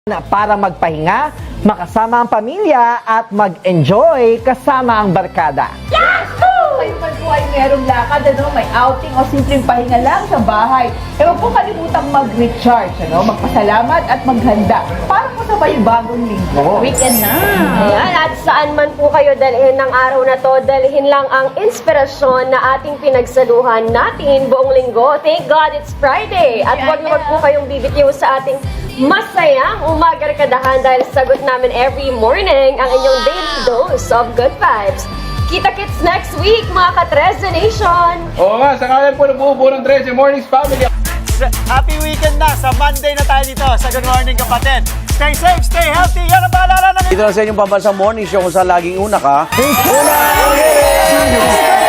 para magpahinga, makasama ang pamilya at mag-enjoy kasama ang barkada. Kayo man po ay merong lakad, may outing o simpleng pahinga lang sa bahay. Eh, huwag po kalimutang mag-recharge, magpasalamat at maghanda para po sa bagong linggo. Weekend na! Ayan, at saan man po kayo dalhin ng araw na to, dalhin lang ang inspirasyon na ating pinagsaluhan natin buong linggo. Thank God it's Friday! At huwag na wag po kayong bibitiw sa ating masayang umagarkadahan dahil sagot namin every morning ang inyong daily dose of good vibes. Kita-kits next week, mga ka-Treze Nation! Oo nga, sa kanan po nabubuo ng Treze Mornings Family. Happy weekend na! Sa Monday na tayo dito sa Good Morning Kapatid. Stay safe, stay healthy. Yan ang paalala ng... Dito na sa inyong pambansang morning show kung saan laging una ka. Una!